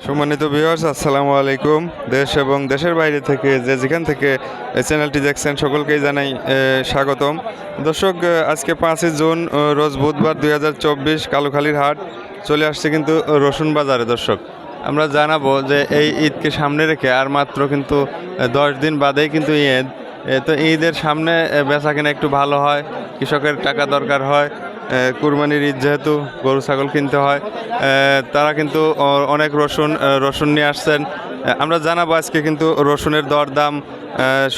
সম্মানিত ভিউয়ার্স, আসসালামু আলাইকুম। দেশ এবং দেশের বাইরে থেকে যেখান থেকে এই চ্যানেলটি দেখছেন সকলকেই জানাই স্বাগতম। দর্শক, আজকে 5ই জুন, রোজ বুধবার 2024, কালুখালীর হাট চলে আসছে কিন্তু রসুন বাজারে। দর্শক, আমরা জানাবো যে এই ঈদকে সামনে রেখে আর মাত্র কিন্তু 10 দিন বাদেই কিন্তু ঈদ। তো ঈদের সামনে বেচা কিনা একটু ভালো হয়, কৃষকের টাকা দরকার হয়। কুরবানির ঈদ যেহেতু গরু ছাগল কিনতে হয়, তারা কিন্তু অনেক রসুন নিয়ে আসছেন। আমরা জানাবো আজকে কিন্তু রসুনের দরদাম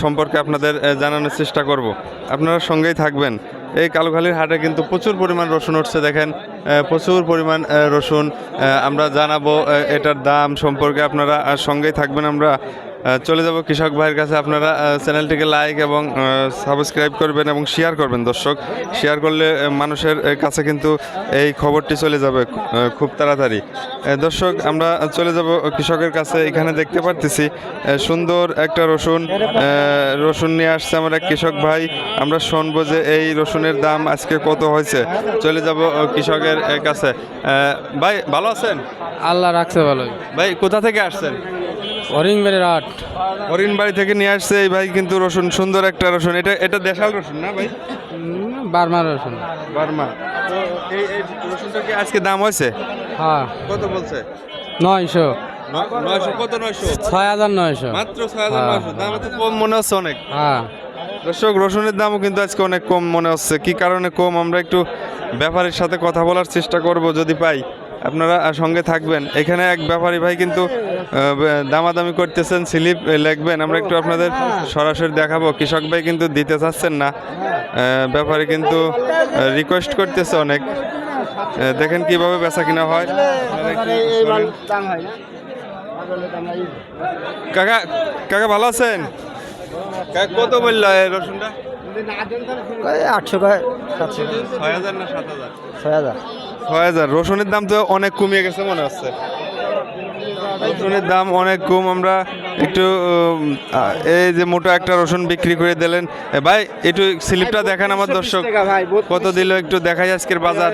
সম্পর্কে আপনাদের জানানোর চেষ্টা করব। আপনারা সঙ্গেই থাকবেন। এই কালুখালীর হাটে কিন্তু প্রচুর পরিমাণ রসুন উঠছে, দেখেন প্রচুর পরিমাণ রসুন। আমরা জানাবো এটার দাম সম্পর্কে, আপনারা সঙ্গেই থাকবেন। আমরা চলে যাব কৃষক ভাইয়ের কাছে। আপনারা চ্যানেলটিকে লাইক এবং সাবস্ক্রাইব করবেন এবং শেয়ার করবেন। দর্শক, শেয়ার করলে মানুষের কাছে কিন্তু এই খবরটি চলে যাবে খুব তাড়াতাড়ি। দর্শক, আমরা চলে যাব কৃষকের কাছে। এখানে দেখতে পারতেছি সুন্দর একটা রসুন নিয়ে আসছে আমার এক কৃষক ভাই। আমরা শুনবো যে এই রসুনের দাম আজকে কত হয়েছে। চলে যাব কৃষকের কাছে। ভাই, ভালো আছেন? আল্লাহ রাখছে ভালোই। ভাই, কোথা থেকে আসছেন? হরিণবাড়ির হাট। হরিণবাড়ি থেকে নিয়ে আসছে এই ভাই কিন্তু রসুন, সুন্দর একটা রসুন। এটা দেশাল রসুন না ভাই? বার্মার রসুন। বার্মা। তো এই রসুনটা কি আজকে দাম হয়েছে? হ্যাঁ, কত বলছে? 900। 900? কত 900? 6900। মাত্র 6900? দাম তো কম মনে হচ্ছে অনেক। হ্যাঁ, দর্শক, রসুনের দামও কিন্তু আজকে অনেক কম মনে হচ্ছে। কি কারণে কম, আমরা একটু ব্যাপারীর সাথে কথা বলার চেষ্টা করব যদি পাই। আপনারা সঙ্গে থাকবেন। এখানে এক ব্যাপারী ভাই কিন্তু দামাদামি করতেছেন, স্লিপ লিখবেন। আমরা একটু আপনাদের সরাসরি দেখাবো। কৃষক ভাই কিন্তু দিতে চাচ্ছেন না, ব্যাপারী কিন্তু রিকোয়েস্ট করতেছে অনেক। দেখেন কিভাবে বেচা কিনা হয়। কাকা, কাকা ভালো আছেন? কাকা, কত বললো এই রসুনটা? 800 700 6000 না 7000? 6000। 6000। রসুনের দাম তো অনেক কমিয়ে গেছে মনে হচ্ছে। রসুনের দাম অনেক কম। আমরা একটু এই যে মোটা একটা রসুন বিক্রি করে দিলেন। ভাই, একটু স্লিপটা দেখান আমার দর্শক, কত দিল একটু দেখাই। আজকের বাজার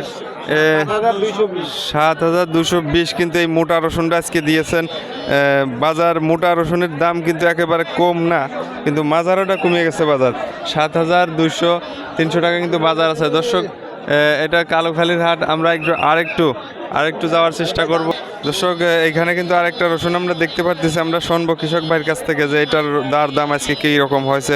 7220 কিন্তু এই মোটা রসুনটা আজকে দিয়েছেন। বাজার মোটা রসুনের দাম কিন্তু একেবারে কম না, কিন্তু মাজারটা কমে গেছে। বাজার 7200 300 টাকা কিন্তু বাজার আছে। দর্শক, এটা কালুখালীর হাট। আমরা আরেকটু যাওয়ার চেষ্টা করব। দর্শক, এখানে কিন্তু আরেকটা রসুন আমরা দেখতে পাচ্ছি। আমরা শুনবো কৃষক ভাইয়ের কাছ থেকে যে এটার দাম আজকে কী রকম হয়েছে।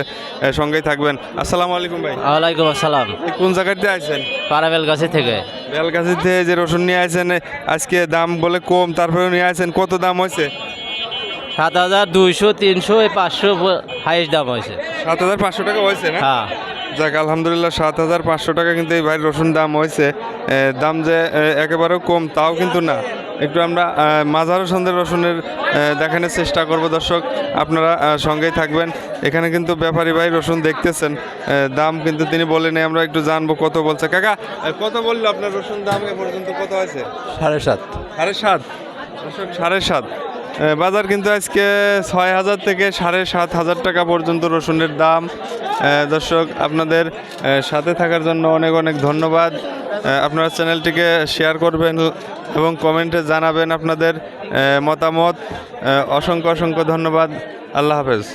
সঙ্গেই থাকবেন। আসসালামু আলাইকুম ভাই। ওয়ালাইকুম আসসালাম। কোন জায়গাতে আছেন? পাড়া বেলগাছি থেকে। বেলগাছি থেকে যে রসুন নিয়ে আসেন, আজকে দাম বলে কম, তারপরে নিয়ে আসেন, কত দাম হয়েছে? 7200 300 500 হাইস্ট দাম হয়েছে। 7500 টাকা হয়েছে না? হ্যাঁ, যাক, আলহামদুলিল্লাহ, 7500 টাকা কিন্তু এই ভাইয়ের রসুন দাম হয়েছে। দাম যে একেবারেও কম তাও কিন্তু না। একটু আমরা মাঝারো সন্ধ্যের রসুনের দেখানোর চেষ্টা করব। দর্শক, আপনারা সঙ্গেই থাকবেন। এখানে কিন্তু ব্যাপারী ভাই রসুন দেখতেছেন, দাম কিন্তু তিনি বলেন। আমরা একটু জানবো কত বলছে। কাকা, কত বললো আপনার রসুন দাম এ পর্যন্ত কত হয়েছে? 7.5। 7.5? দর্শক, 7.5। বাজার কিন্তু আজকে 6000 থেকে 7500 টাকা পর্যন্ত রসুনের দাম। দর্শক, আপনাদের সাথে থাকার জন্য অনেক অনেক ধন্যবাদ। আপনারা চ্যানেলটিকে শেয়ার করবেন এবং কমেন্টে জানাবেন আপনাদের মতামত। অসংখ্য অসংখ্য ধন্যবাদ। আল্লাহ হাফেজ।